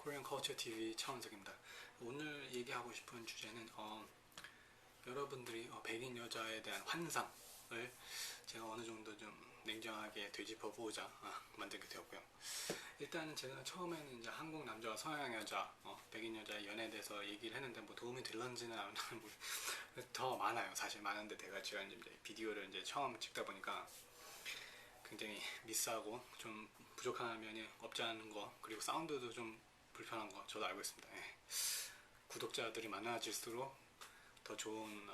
코리안 커처 TV 차원석입니다. 오늘 얘기하고 싶은 주제는 여러분들이 백인 여자에 대한 환상을 제가 어느 정도 좀 냉정하게 되짚어 보고자 만들게 되었고요. 일단 제가 처음에는 이제 한국 남자와 서양 여자, 백인 여자의 연애에 대해서 얘기를 했는데 뭐 도움이 될런지는 더 많아요. 사실 많은데 제가 이제 비디오를 이제 처음 찍다 보니까 굉장히 미스하고 좀 부족한 면이 없지 않은 거, 그리고 사운드도 좀 불편한 거 저도 알고 있습니다. 구독자들이 많아질수록 더 좋은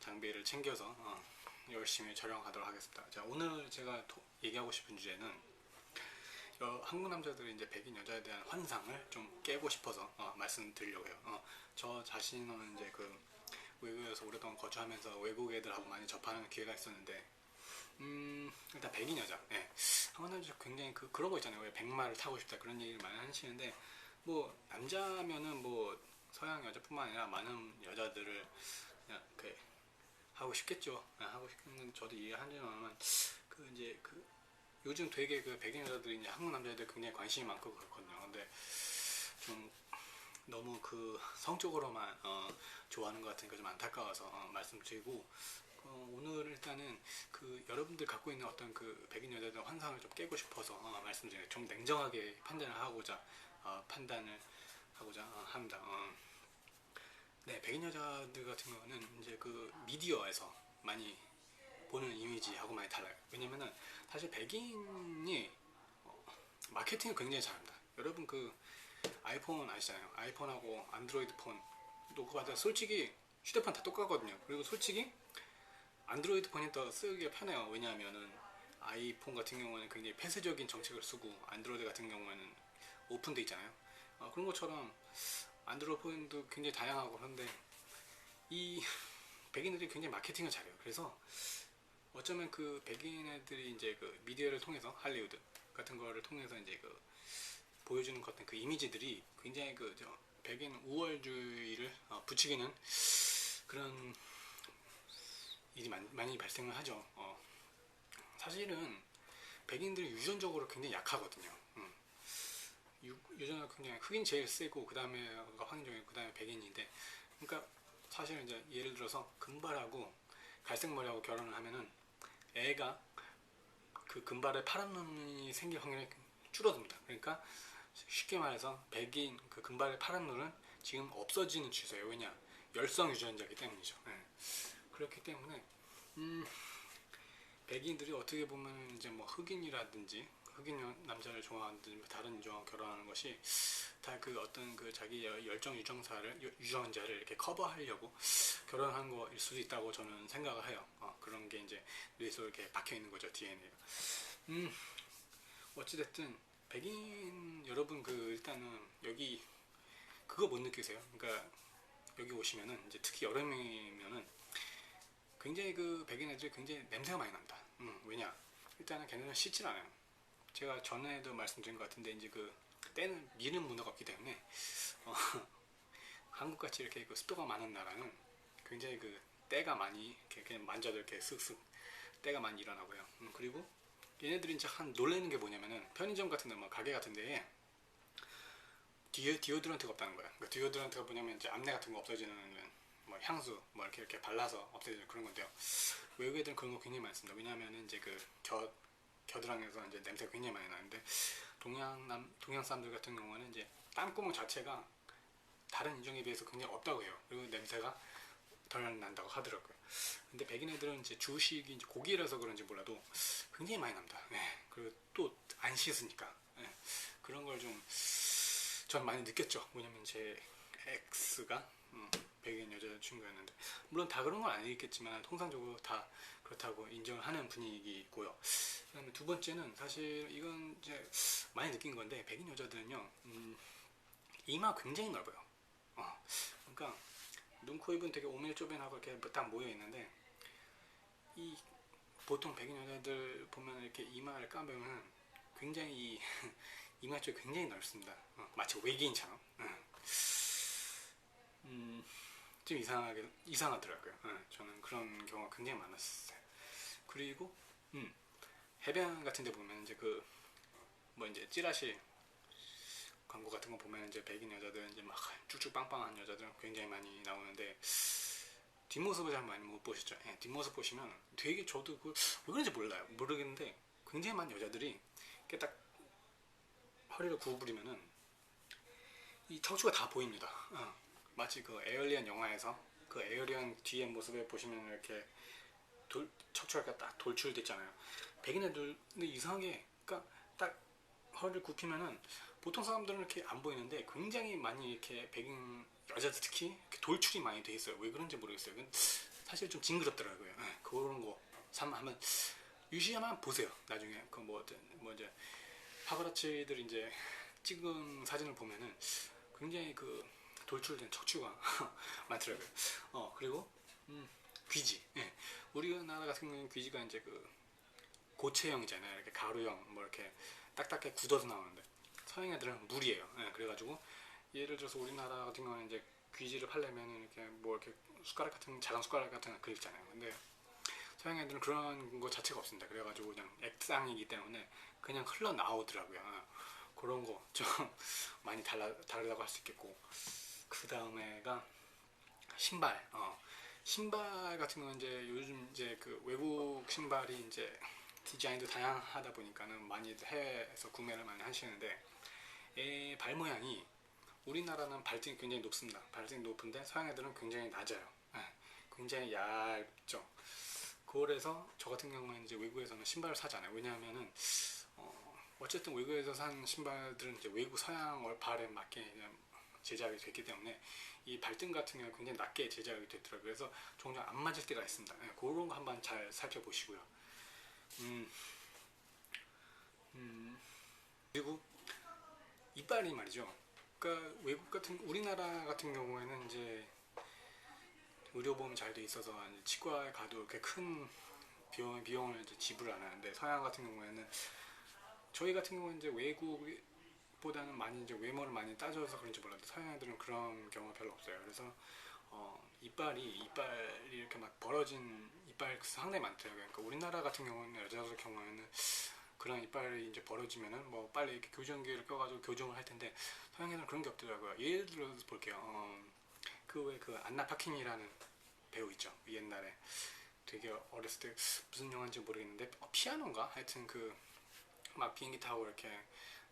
장비를 챙겨서 열심히 촬영하도록 하겠습니다. 자, 오늘 제가 얘기하고 싶은 주제는 한국 남자들이 이제 백인 여자에 대한 환상을 좀 깨고 싶어서 말씀드리려고 해요. 저 자신은 이제 외국에서 오랫동안 거주하면서 외국 애들하고 많이 접하는 기회가 있었는데 일단 백인 여자, 한국 남자 굉장히 그런 거 있잖아요. 왜 백마를 타고 싶다 그런 얘기를 많이 하시는데, 뭐 남자면은 뭐 서양 여자뿐만 아니라 많은 여자들을 이렇게 하고 싶겠죠. 하고 싶은 저도 이해하지만 요즘 되게 백인 여자들이 이제 한국 남자애들 굉장히 관심이 많고 그렇거든요. 근데 좀 너무 성적으로만 좋아하는 것 같으니까 좀 안타까워서 말씀드리고, 오늘 일단은 여러분들 갖고 있는 어떤 백인 여자들 환상을 좀 깨고 싶어서 말씀드려요. 좀 냉정하게 판단을 하고자 합니다. 네, 백인 여자들 같은 경우는 이제 미디어에서 많이 보는 이미지하고 많이 달라요. 왜냐면은 사실 백인이 마케팅을 굉장히 잘합니다. 여러분 아이폰 아시잖아요. 아이폰하고 안드로이드 폰 놓고 봐도 솔직히 휴대폰 다 똑같거든요. 그리고 솔직히 안드로이드 폰이 더 쓰기가 편해요. 왜냐하면은 아이폰 같은 경우는 굉장히 폐쇄적인 정책을 쓰고 안드로이드 같은 경우에는 오픈돼 있잖아요. 그런 것처럼 안드로이드 폰도 굉장히 다양하고, 그런데 이 백인들이 굉장히 마케팅을 잘해요. 그래서 어쩌면 백인 애들이 이제 미디어를 통해서 할리우드 같은 거를 통해서 이제 보여주는 것 같은 이미지들이 굉장히 백인 우월주의를 부추기는 그런 일이 많이 발생을 하죠. 사실은 백인들이 유전적으로 굉장히 약하거든요. 유전은 굉장히 흑인 제일 세고 그 다음에 황인종이 그 다음에 백인인데, 그러니까 사실 이제 예를 들어서 금발하고 갈색 머리하고 결혼을 하면은 애가 금발에 파란 눈이 생길 확률이 줄어듭니다. 그러니까 쉽게 말해서 백인 금발에 파란 눈은 지금 없어지는 추세예요. 왜냐? 열성 유전자이기 때문이죠. 그렇기 때문에 백인들이 어떻게 보면 이제 뭐 흑인이라든지 흑인 남자를 좋아하든지 다른 인종하고 결혼하는 것이 다 어떤 자기 열정 유전자를 이렇게 커버하려고 결혼한 거일 수도 있다고 저는 생각을 해요. 그런 게 이제 뇌에 이렇게 박혀 있는 거죠, DNA가. 어찌됐든 백인 여러분 일단은 여기 그거 못 느끼세요? 그러니까 여기 오시면은 이제 특히 여름이면은 굉장히 백인 애들이 굉장히 냄새가 많이 난다. 왜냐? 일단은 걔네는 씻질 않아요. 제가 전에도 말씀드린 것 같은데 이제 때는 미는 문화가 없기 때문에 한국같이 이렇게 습도가 많은 나라는 굉장히 때가 많이 이렇게 그냥 만져도 이렇게 쓱쓱 때가 많이 일어나고요. 그리고 얘네들이 이제 놀라는 게 뭐냐면은 편의점 같은 데, 뭐 가게 같은 데에 디오드런트가 없다는 거야. 그러니까 디오드런트가 뭐냐면 이제 암내 같은 거 없어지는 뭐 향수 뭐 이렇게 발라서 없애주는 그런 건데요. 외국 애들은 그런 거 굉장히 많습니다. 왜냐하면 이제 겨드랑이에서 이제 냄새가 굉장히 많이 나는데, 동양 사람들 같은 경우는 이제 땀구멍 자체가 다른 인종에 비해서 굉장히 없다고 해요. 그리고 냄새가 덜 난다고 하더라고요. 근데 백인 애들은 이제 주식이 이제 고기라서 그런지 몰라도 굉장히 많이 납니다. 그리고 또 안 씻으니까 그런 걸 전 많이 느꼈죠. 왜냐면 제 엑스가 백인 여자친구였는데, 물론 다 그런 건 아니겠지만 통상적으로 다 그렇다고 인정을 하는 분위기고요. 그 다음에 두 번째는 사실 이건 이제 많이 느낀 건데, 백인 여자들은요 이마 굉장히 넓어요. 그러니까 눈, 코, 입은 되게 오밀조밀하고 이렇게 딱 모여 있는데, 보통 백인 여자들 보면 이렇게 이마를 까보면 굉장히 이마 쪽이 굉장히 넓습니다. 마치 외계인처럼. 좀 이상하더라고요. 저는 그런 경우가 굉장히 많았어요. 그리고 해변 같은 데 보면 이제 뭐 이제 찌라시 광고 같은 거 보면 이제 백인 여자들 이제 막 쭉쭉 빵빵한 여자들 굉장히 많이 나오는데 뒷모습을 잘 많이 못 보셨죠? 예, 뒷모습 보시면 되게 저도 왜 그런지 몰라요. 모르겠는데 굉장히 많은 여자들이 이렇게 딱 허리를 구부리면은 이 척추가 다 보입니다. 마치 그 에얼리언 영화에서 그 에얼리언 뒤에 모습을 보시면 이렇게 척추가 딱 돌출됐잖아요. 백인 애들 근데 이상하게 그러니까 딱 허리를 굽히면은 보통 사람들은 이렇게 안 보이는데 굉장히 많이 이렇게 백인 여자들 특히 이렇게 돌출이 많이 돼 있어요. 왜 그런지 모르겠어요. 사실 좀 징그럽더라고요. 그런 거 한번 유시야만 보세요. 나중에 그 뭐 이제 파parazzi들이 이제 찍은 사진을 보면은 굉장히 그 돌출된 척추가 많더라고요. 그리고 귀지. 예. 우리나라 같은 경우는 귀지가 이제 그 고체형이잖아요. 이렇게 가루형 뭐 이렇게 딱딱하게 굳어서 나오는데 서양 애들은 물이에요. 예. 그래가지고 예를 들어서 우리나라 같은 경우는 이제 귀지를 팔려면 이렇게 뭐 이렇게 숟가락 같은 작은 숟가락 같은 거 있잖아요. 근데 서양 애들은 그런 거 자체가 없습니다. 그래가지고 그냥 액상이기 때문에 그냥 흘러나오더라고요. 그런 거 좀 많이 다르다고 할 수 있겠고, 그 다음에가 신발. 신발 같은 건 이제 요즘 이제 그 외국 신발이 이제 디자인도 다양하다 보니까는 많이 해외에서 구매를 많이 하시는데, 발 모양이 우리나라는 발등이 굉장히 높습니다. 발등이 높은데 서양 애들은 굉장히 낮아요. 굉장히 얇죠. 그래서 저 같은 경우는 이제 외국에서는 신발을 사잖아요. 왜냐하면은 어쨌든 외국에서 산 신발들은 이제 외국 서양 발에 맞게 제작이 됐기 때문에 이 발등 같은 경우는 굉장히 낮게 제작이 됐더라고요. 그래서 종종 안 맞을 때가 있습니다. 그런 거 한번 잘 살펴보시고요. 그리고 이빨이 말이죠. 그러니까 외국 같은 우리나라 같은 경우에는 이제 의료보험이 잘 돼 있어서 치과에 가도 이렇게 큰 비용을 이제 지불 안 하는데, 서양 같은 경우에는 저희 같은 경우는 이제 외국보다는 많이 이제 외모를 많이 따져서 그런지 몰라도 서양 애들은 그런 경우가 별로 없어요. 그래서 이빨이 이렇게 막 벌어진 이빨 상당히 많더라고요. 그러니까 우리나라 같은 경우는 여자들 경우에는 그런 이빨이 이제 벌어지면은 뭐 빨리 이렇게 교정기를 껴가지고 교정을 할 텐데 서양 애들은 그런 게 없더라고요. 예를 들어서 볼게요. 그 왜 그 안나 파킨이라는 배우 있죠. 옛날에 되게 어렸을 때 무슨 영화인지 모르겠는데 피아노인가? 하여튼 그 막 비행기 타고 이렇게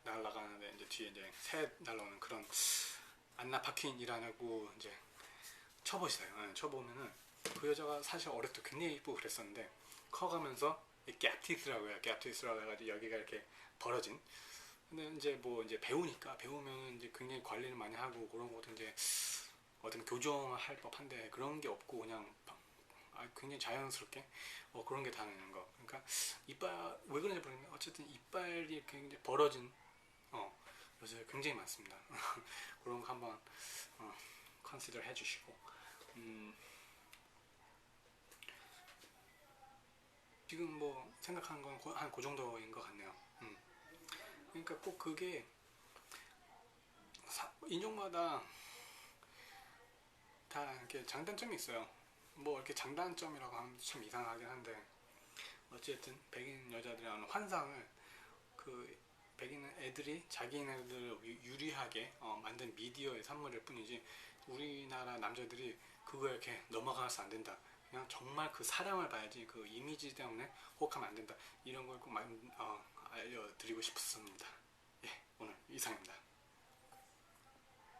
날아가는데 이제 뒤에 이제 새 날아오는 그런 안나 파킨이라고 이제 쳐보시세요. 쳐보면은 그 여자가 사실 어렸을 때 굉장히 이쁘고 그랬었는데 커가면서 갭티스라고 해가지고 여기가 이렇게 벌어진. 근데 이제 뭐 이제 배우면 이제 굉장히 관리를 많이 하고 그런 것도 이제 어떤 교정할 법한데 그런 게 없고 그냥 굉장히 자연스럽게 그런 게 다는 거. 그러니까 이빨 왜 그런지 모르겠는데 어쨌든 이빨이 굉장히 벌어진 요새 굉장히 많습니다. 그런 거 한번 컨시더 해주시고, 지금 뭐 생각하는 건 한 그 정도인 것 같네요. 그러니까 꼭 그게 인종마다 다 이렇게 장단점이 있어요. 뭐 이렇게 장단점이라고 하면 참 이상하긴 한데 어쨌든 백인 여자들의 어느 환상을 그 백인 애들이 자기네들 유리하게 만든 미디어의 산물일 뿐이지 우리나라 남자들이 그거 이렇게 넘어가서 안 된다. 그냥 정말 그 사람을 봐야지 그 이미지 때문에 혹하면 안 된다. 이런 걸 꼭 알려드리고 싶었습니다. 예, 오늘 이상입니다.